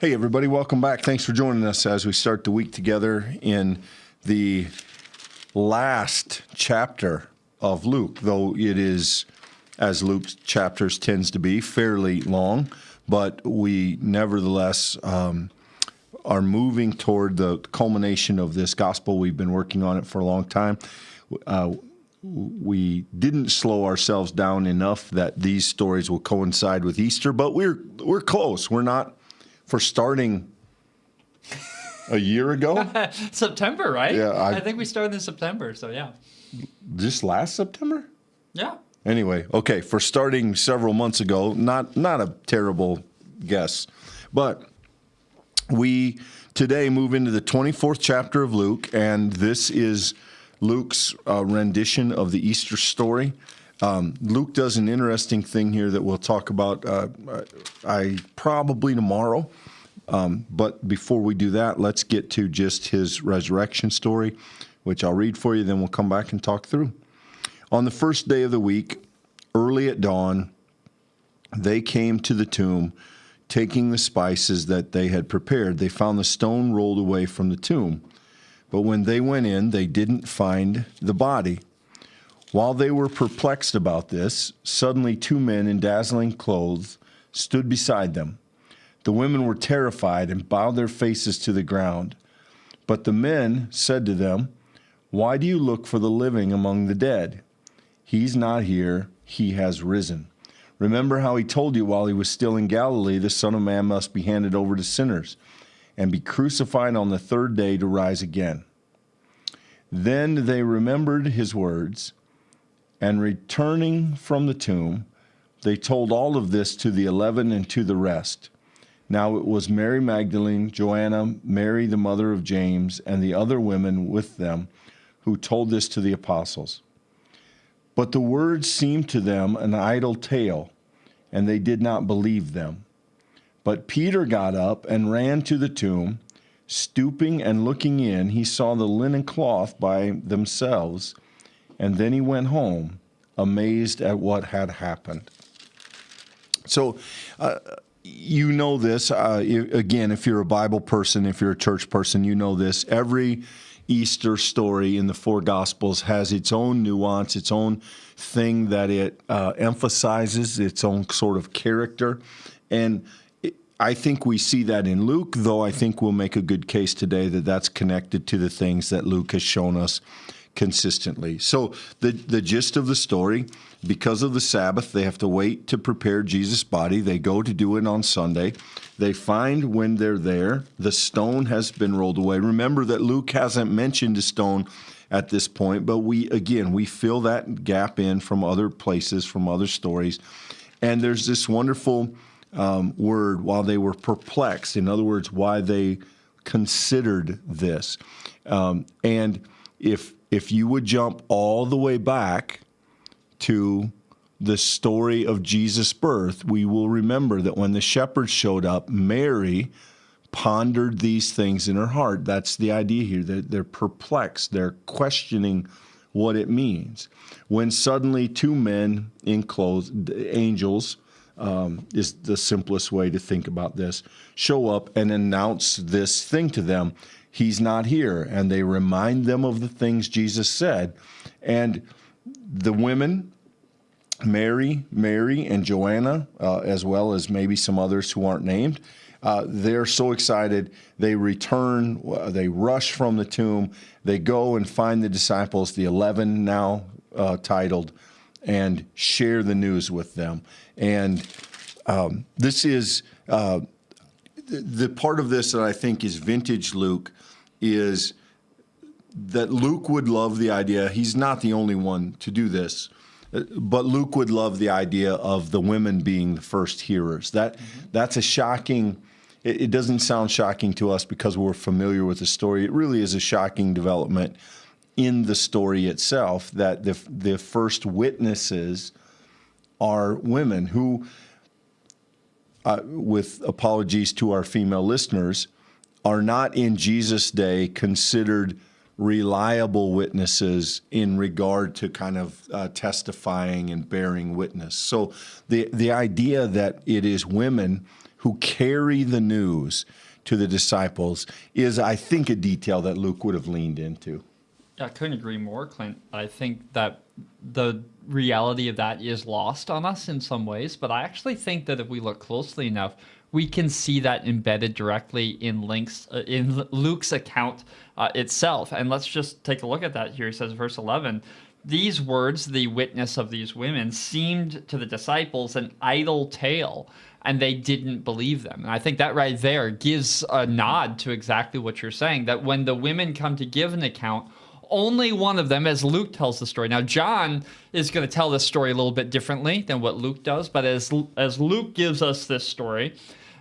Hey, everybody, welcome back. Thanks for joining us as we start the week together in the last chapter of Luke, though it is, as Luke's chapters tends to be, fairly long, but we nevertheless are moving toward the culmination of this gospel. We've been working on it for a long time. We didn't slow ourselves down enough that these stories will coincide with Easter, but we're close. We're not for starting a year ago. September, right? Yeah, I think we started in September, so yeah. Just last September? Yeah. Anyway, okay, for starting several months ago, not a terrible guess. But we today move into the 24th chapter of Luke, and this is Luke's rendition of the Easter story. Luke does an interesting thing here that we'll talk about probably tomorrow. But before we do that, let's get to just his resurrection story, which I'll read for you, then we'll come back and talk through. On the first day of the week, early at dawn, they came to the tomb, taking the spices that they had prepared. They found the stone rolled away from the tomb. But when they went in, they didn't find the body. While they were perplexed about this, suddenly two men in dazzling clothes stood beside them. The women were terrified and bowed their faces to the ground. But the men said to them, "Why do you look for the living among the dead? He's not here, he has risen. Remember how he told you while he was still in Galilee, the Son of Man must be handed over to sinners and be crucified on the third day to rise again." Then they remembered his words, and returning from the tomb, they told all of this to the 11 and to the rest. Now it was Mary Magdalene, Joanna, Mary the mother of James, and the other women with them who told this to the apostles. But the words seemed to them an idle tale, and they did not believe them. But Peter got up and ran to the tomb. Stooping and looking in, he saw the linen cloth by themselves, and then he went home, amazed at what had happened. So, you know this. Again, if you're a Bible person, if you're a church person, you know this. Every Easter story in the four Gospels has its own nuance, its own thing that it emphasizes, its own sort of character. And I think we see that in Luke, though I think we'll make a good case today that that's connected to the things that Luke has shown us consistently. So the gist of the story, because of the Sabbath, they have to wait to prepare Jesus' body. They go to do it on Sunday. They find when they're there, the stone has been rolled away. Remember that Luke hasn't mentioned a stone at this point, but we fill that gap in from other places, from other stories. And there's this wonderful word, while they were perplexed. In other words, why they considered this. And if you would jump all the way back to the story of Jesus' birth, we will remember that when the shepherds showed up, Mary pondered these things in her heart. That's the idea here. They're perplexed. They're questioning what it means. When suddenly two men in clothes, angels, is the simplest way to think about this, show up and announce this thing to them. He's not here. And they remind them of the things Jesus said. And the women, Mary, and Joanna, as well as maybe some others who aren't named, they're so excited. They return, they rush from the tomb. They go and find the disciples, the 11 now titled, and share the news with them. And this is the part of this that I think is vintage Luke is that Luke would love the idea. He's not the only one to do this, but Luke would love the idea of the women being the first hearers. That's a shocking. It doesn't sound shocking to us because we're familiar with the story. It really is a shocking development in the story itself that the first witnesses are women who, with apologies to our female listeners, are not in Jesus' day considered reliable witnesses in regard to kind of testifying and bearing witness. So the idea that it is women who carry the news to the disciples is, I think, a detail that Luke would have leaned into. I couldn't agree more, Clint. I think that the reality of that is lost on us in some ways, but I actually think that if we look closely enough, we can see that embedded directly in Luke's account itself. And let's just take a look at that here. He says, verse 11, these words, the witness of these women, seemed to the disciples an idle tale, and they didn't believe them. And I think that right there gives a nod to exactly what you're saying, that when the women come to give an account, only one of them, as Luke tells the story. Now, John is going to tell this story a little bit differently than what Luke does, but as Luke gives us this story,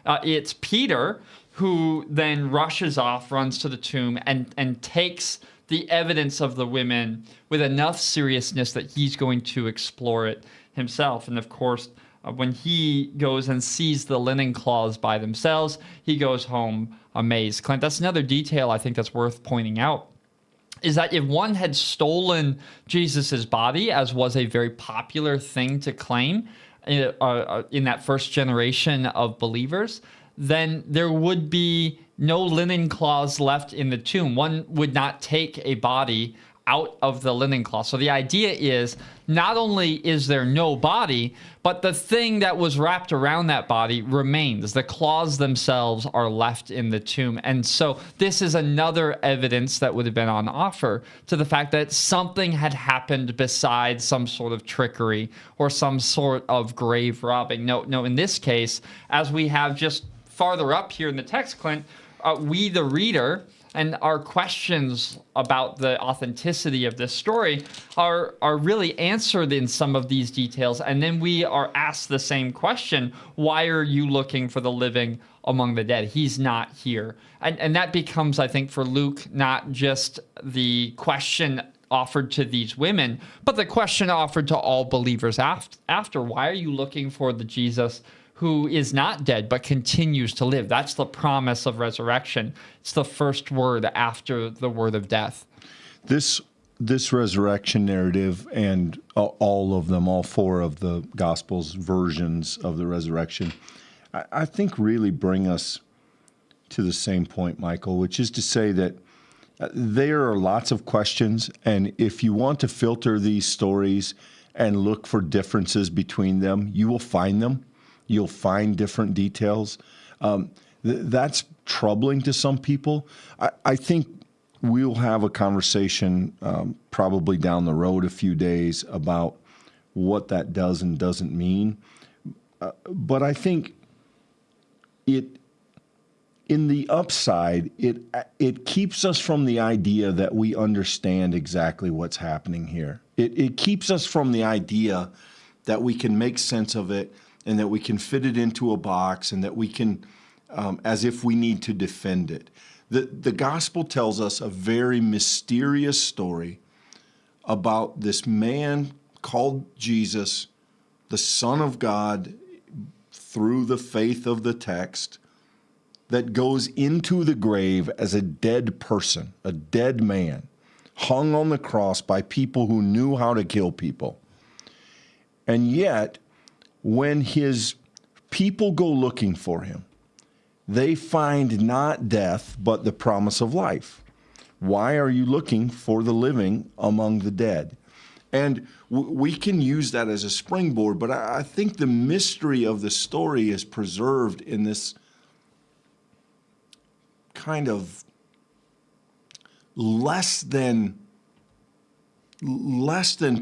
it's Peter who then rushes off, runs to the tomb, and takes the evidence of the women with enough seriousness that he's going to explore it himself. And of course, when he goes and sees the linen cloths by themselves, he goes home amazed. Clint, that's another detail I think that's worth pointing out, is that if one had stolen Jesus's body, as was a very popular thing to claim in that first generation of believers, then there would be no linen cloths left in the tomb. One would not take a body out of the linen cloth. So the idea is, not only is there no body, but the thing that was wrapped around that body remains. The cloths themselves are left in the tomb. And so this is another evidence that would have been on offer to the fact that something had happened besides some sort of trickery or some sort of grave robbing. No, in this case, as we have just farther up here in the text, Clint, we, the reader, and our questions about the authenticity of this story are really answered in some of these details. And then we are asked the same question: why are you looking for the living among the dead? He's not here. And that becomes, I think, for Luke, not just the question offered to these women, but the question offered to all believers after. Why are you looking for the Jesus who is not dead but continues to live? That's the promise of resurrection. It's the first word after the word of death. This resurrection narrative, and all of them, all four of the Gospels' versions of the resurrection, I think really bring us to the same point, Michael, which is to say that there are lots of questions, and if you want to filter these stories and look for differences between them, you will find them. You'll find different details. That's troubling to some people. I think we'll have a conversation probably down the road a few days about what that does and doesn't mean. But I think in the upside, it keeps us from the idea that we understand exactly what's happening here. It keeps us from the idea that we can make sense of it, and that we can fit it into a box, and that we can, as if we need to defend it. The gospel tells us a very mysterious story about this man called Jesus, the Son of God, through the faith of the text, that goes into the grave as a dead person, a dead man, hung on the cross by people who knew how to kill people. And yet, when his people go looking for him, they find not death, but the promise of life. Why are you looking for the living among the dead? And we can use that as a springboard, but I think the mystery of the story is preserved in this kind of less than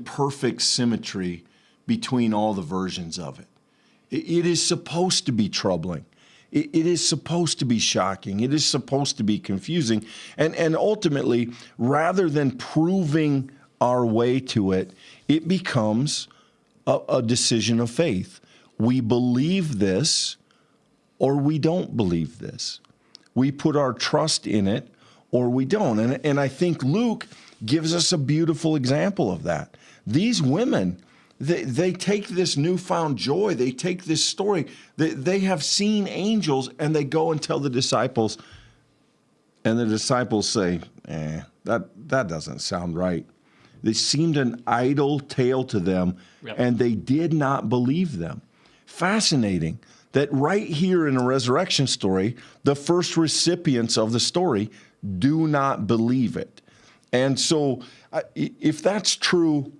perfect symmetry between all the versions of it. It is supposed to be troubling. It is supposed to be shocking. It is supposed to be confusing. And ultimately, rather than proving our way to it, it becomes a decision of faith. We believe this or we don't believe this. We put our trust in it or we don't. And I think Luke gives us a beautiful example of that. These women, they take this newfound joy. They take this story. They have seen angels, and they go and tell the disciples. And the disciples say, that doesn't sound right. They seemed an idle tale to them, and they did not believe them. Fascinating that right here in a resurrection story, the first recipients of the story do not believe it. And so if that's true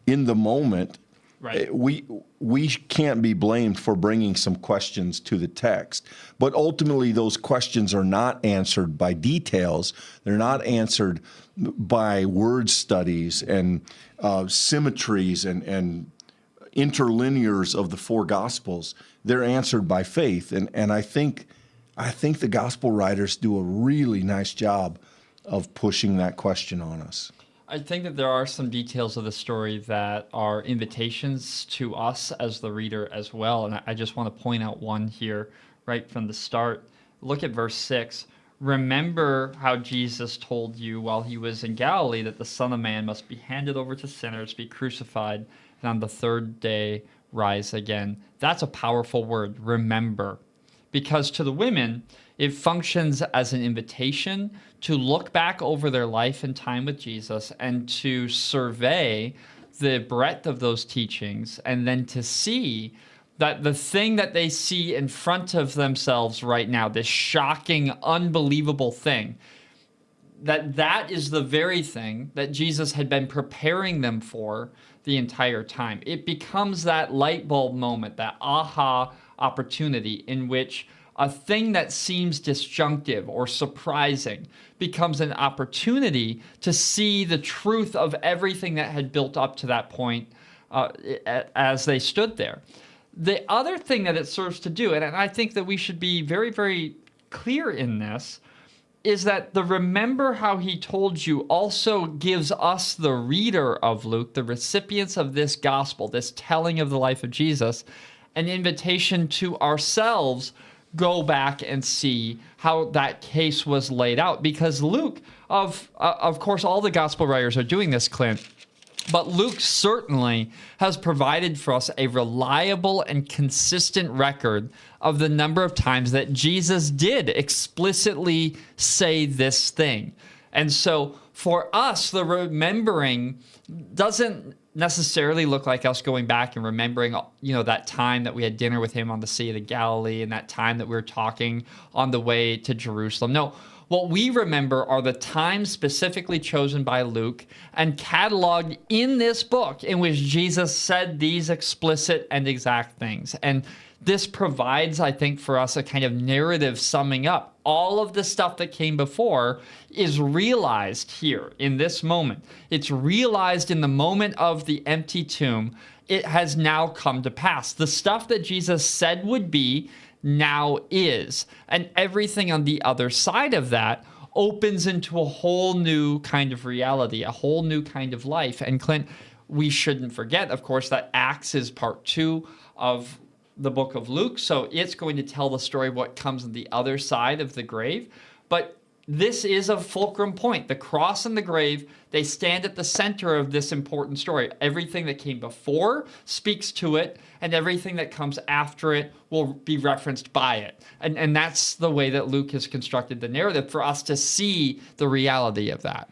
in the moment, Right. we can't be blamed for bringing some questions to the text. But ultimately, those questions are not answered by details. They're not answered by word studies and symmetries and interlinears of the four Gospels. They're answered by faith. And I think the Gospel writers do a really nice job of pushing that question on us. I think that there are some details of the story that are invitations to us as the reader as well. And I just want to point out one here right from the start. Look at verse 6. Remember how Jesus told you while he was in Galilee that the Son of Man must be handed over to sinners, be crucified, and on the third day rise again. That's a powerful word, remember. Because to the women, it functions as an invitation to look back over their life and time with Jesus and to survey the breadth of those teachings, and then to see that the thing that they see in front of themselves right now, this shocking, unbelievable thing, that is the very thing that Jesus had been preparing them for the entire time. It becomes that light bulb moment, that aha opportunity in which a thing that seems disjunctive or surprising becomes an opportunity to see the truth of everything that had built up to that point as they stood there. The other thing that it serves to do, and I think that we should be very, very clear in this, is that the remember how he told you also gives us, the reader of Luke, the recipients of this gospel, this telling of the life of Jesus, an invitation to ourselves go back and see how that case was laid out. Because Luke, of course, all the gospel writers are doing this, Clint, but Luke certainly has provided for us a reliable and consistent record of the number of times that Jesus did explicitly say this thing. And so for us, the remembering doesn't necessarily look like us going back and remembering, that time that we had dinner with him on the Sea of the Galilee and that time that we were talking on the way to Jerusalem. No, what we remember are the times specifically chosen by Luke and cataloged in this book in which Jesus said these explicit and exact things. And this provides, I think, for us a kind of narrative summing up. All of the stuff that came before is realized here in this moment. It's realized in the moment of the empty tomb. It has now come to pass. The stuff that Jesus said would be now is. And everything on the other side of that opens into a whole new kind of reality, a whole new kind of life. And Clint, we shouldn't forget, of course, that Acts is part 2 of the book of Luke, so it's going to tell the story of what comes on the other side of the grave. But this is a fulcrum point. The cross and the grave, they stand at the center of this important story. Everything that came before speaks to it, and everything that comes after it will be referenced by it. And that's the way that Luke has constructed the narrative for us to see the reality of that.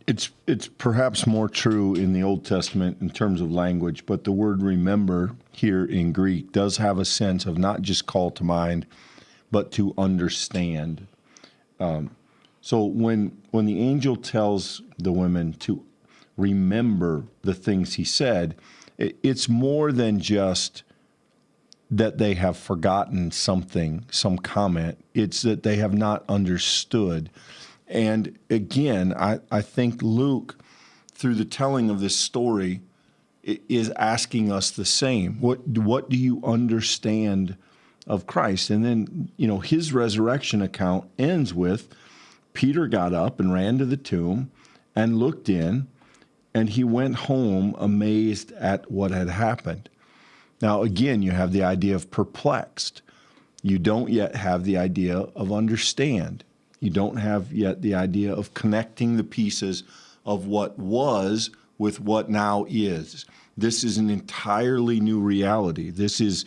It's perhaps more true in the Old Testament in terms of language, but the word remember here in Greek does have a sense of not just call to mind, but to understand. So when the angel tells the women to remember the things he said, it's more than just that they have forgotten something, some comment. It's that they have not understood. And again, I think Luke, through the telling of this story, is asking us the same. What do you understand of Christ? And then, his resurrection account ends with Peter got up and ran to the tomb and looked in, and he went home amazed at what had happened. Now, again, you have the idea of perplexed. You don't yet have the idea of understand. You don't have yet the idea of connecting the pieces of what was with what now is. This is an entirely new reality. This is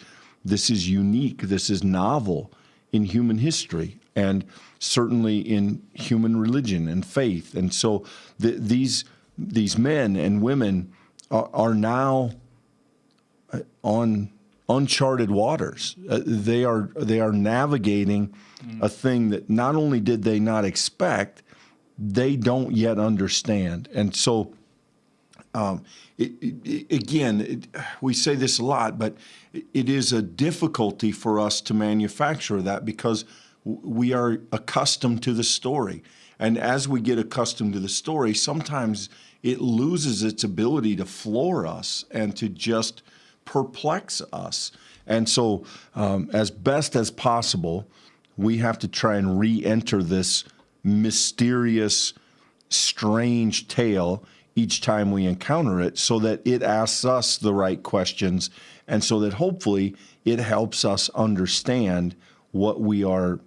unique. This is novel in human history and certainly in human religion and faith. And so these men and women are now on uncharted waters. They are navigating a thing that not only did they not expect, they don't yet understand. And so, we say this a lot, but it is a difficulty for us to manufacture that because we are accustomed to the story. And as we get accustomed to the story, sometimes it loses its ability to floor us and to just perplex us. And so, as best as possible, we have to try and re-enter this mysterious, strange tale each time we encounter it so that it asks us the right questions and so that hopefully it helps us understand what we are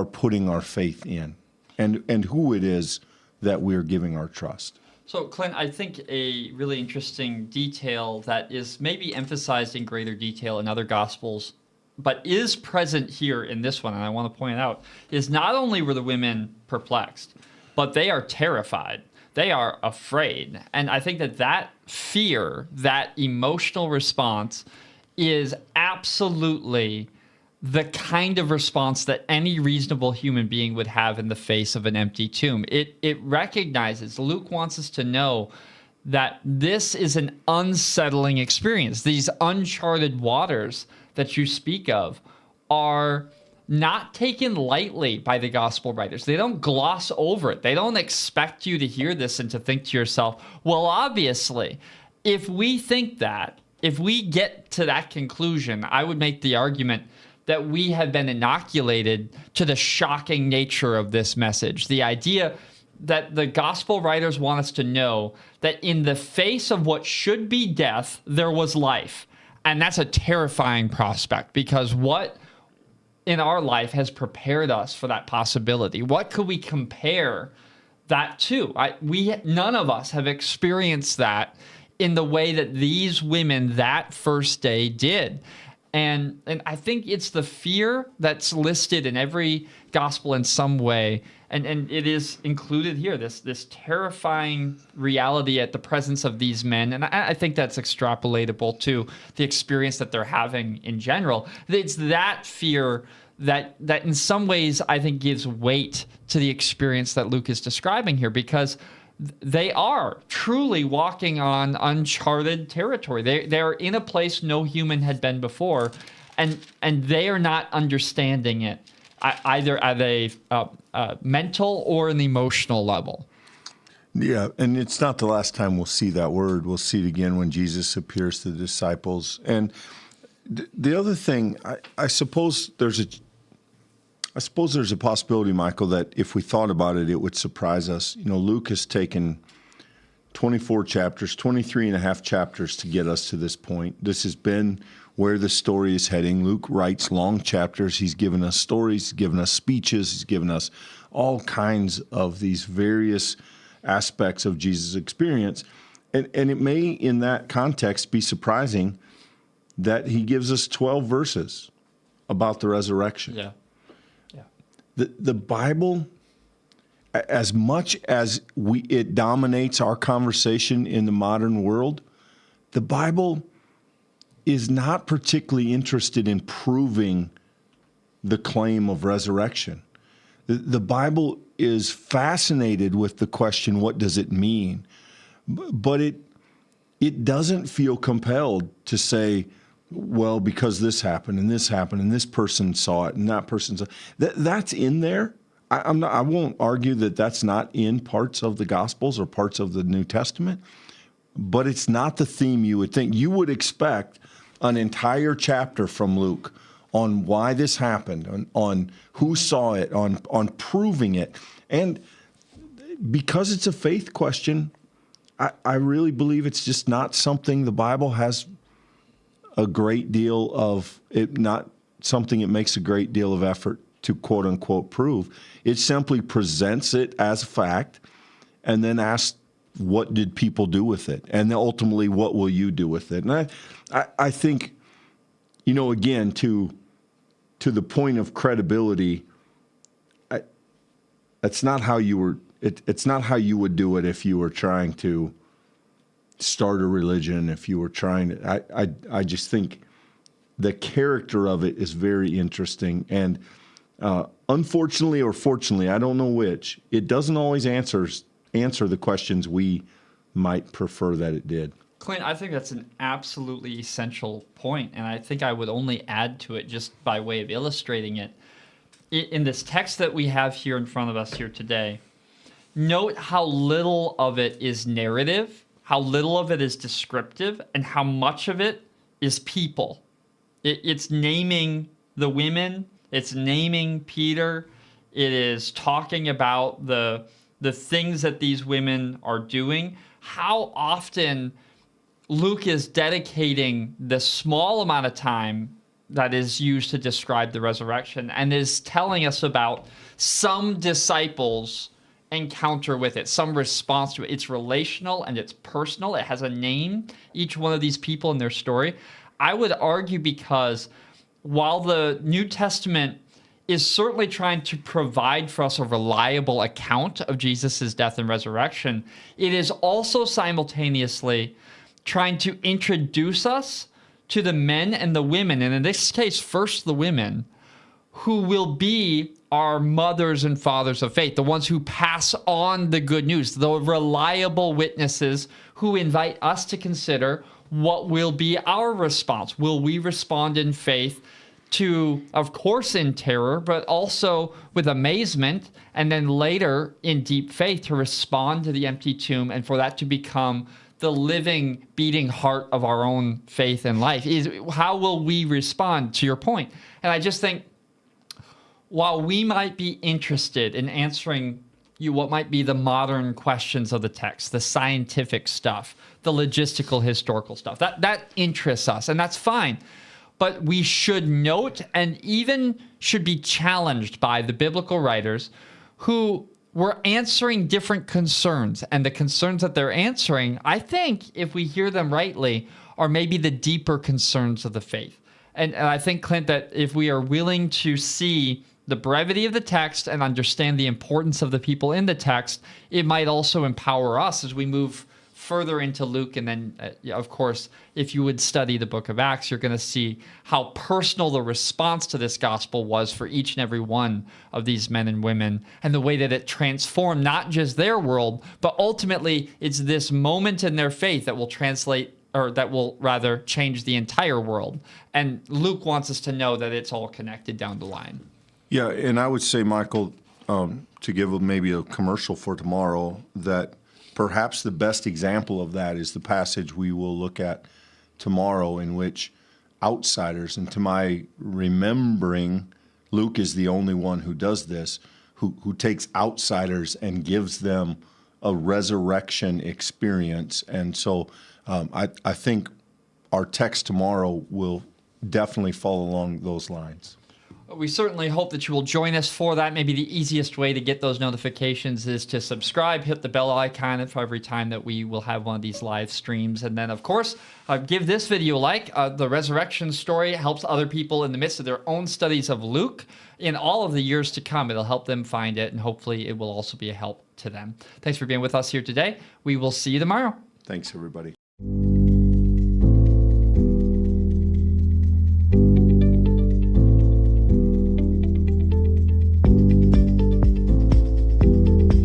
putting our faith in and who it is that we're giving our trust. So, Clint, I think a really interesting detail that is maybe emphasized in greater detail in other Gospels, but is present here in this one, and I want to point out, is not only were the women perplexed, but they are terrified. They are afraid. And I think that fear, that emotional response, is absolutely the kind of response that any reasonable human being would have in the face of an empty tomb. It recognizes, Luke wants us to know that this is an unsettling experience. These uncharted waters that you speak of are not taken lightly by the gospel writers. They don't gloss over it. They don't expect you to hear this and to think to yourself, well, obviously, if we think that, if we get to that conclusion, I would make the argument that we have been inoculated to the shocking nature of this message. The idea that the gospel writers want us to know that in the face of what should be death, there was life. And that's a terrifying prospect because what in our life has prepared us for that possibility? What could we compare that to? None of us have experienced that in the way that these women that first day did. And I think it's the fear that's listed in every gospel in some way, and it is included here, this terrifying reality at the presence of these men. And I think that's extrapolatable to the experience that they're having in general. It's that fear that in some ways I think gives weight to the experience that Luke is describing here, because they are truly walking on uncharted territory. They are in a place no human had been before, and they are not understanding it either at a mental or an emotional level. Yeah, and it's not the last time we'll see that word. We'll see it again when Jesus appears to the disciples. And the other thing, I suppose there's a possibility, Michael, that if we thought about it, it would surprise us. You know, Luke has taken 24 chapters, 23 and a half chapters to get us to this point. This has been where the story is heading. Luke writes long chapters. He's given us stories, he's given us speeches, he's given us all kinds of these various aspects of Jesus' experience. And it may, in that context, be surprising that he gives us 12 verses about the resurrection. Yeah. The Bible, as much as it dominates our conversation in the modern world, the Bible is not particularly interested in proving the claim of resurrection. The Bible is fascinated with the question, what does it mean? But it doesn't feel compelled to say, well, because this happened and this person saw it and that person saw it. That's in there. I won't argue that that's not in parts of the Gospels or parts of the New Testament, but it's not the theme you would think. You would expect an entire chapter from Luke on why this happened, on who saw it, on proving it. And because it's a faith question, I really believe it's just not something the Bible has a great deal of it, not something it makes a great deal of effort to quote unquote prove. It simply presents it as a fact and then asks, what did people do with it? And then ultimately, what will you do with it? And I think, you know, again, to the point of credibility, it's not how you would do it if you were trying to start a religion, if you were trying to, I just think the character of it is very interesting. And unfortunately or fortunately, I don't know which, it doesn't always answer the questions we might prefer that it did. Clint, I think that's an absolutely essential point, and I think I would only add to it just by way of illustrating it. In this text that we have here in front of us here today, note how little of it is narrative, how little of it is descriptive, and how much of it is people. It's naming the women, it's naming Peter, it is talking about the things that these women are doing. How often Luke is dedicating the small amount of time that is used to describe the resurrection and is telling us about some disciples' encounter with it, some response to it. It's relational and it's personal. It has a name, each one of these people in their story. I would argue because while the New Testament is certainly trying to provide for us a reliable account of Jesus' death and resurrection, it is also simultaneously trying to introduce us to the men and the women, and in this case, first the women, who will be our mothers and fathers of faith, the ones who pass on the good news, the reliable witnesses who invite us to consider what will be our response. Will we respond in faith to, of course, in terror, but also with amazement, and then later in deep faith to respond to the empty tomb and for that to become the living, beating heart of our own faith and life? Is how will we respond, to your point? And I just think, while we might be interested in answering what might be the modern questions of the text, the scientific stuff, the logistical, historical stuff, that interests us, and that's fine. But we should note and even should be challenged by the biblical writers who were answering different concerns. And the concerns that they're answering, I think, if we hear them rightly, are maybe the deeper concerns of the faith. And I think, Clint, that if we are willing to see the brevity of the text and understand the importance of the people in the text, it might also empower us as we move further into Luke. And then, of course, if you would study the book of Acts, you're going to see how personal the response to this gospel was for each and every one of these men and women, and the way that it transformed not just their world, but ultimately it's this moment in their faith that will translate, or that will rather change the entire world. And Luke wants us to know that it's all connected down the line. Yeah, and I would say, Michael, to give maybe a commercial for tomorrow, that perhaps the best example of that is the passage we will look at tomorrow, in which outsiders, and to my remembering, Luke is the only one who does this, who takes outsiders and gives them a resurrection experience. And so I think our text tomorrow will definitely follow along those lines. We certainly hope that you will join us for that. Maybe the easiest way to get those notifications is to subscribe, hit the bell icon for every time that we will have one of these live streams. And then, of course, give this video a like. The resurrection story helps other people in the midst of their own studies of Luke in all of the years to come. It'll help them find it, and hopefully it will also be a help to them. Thanks for being with us here today. We will see you tomorrow. Thanks, everybody.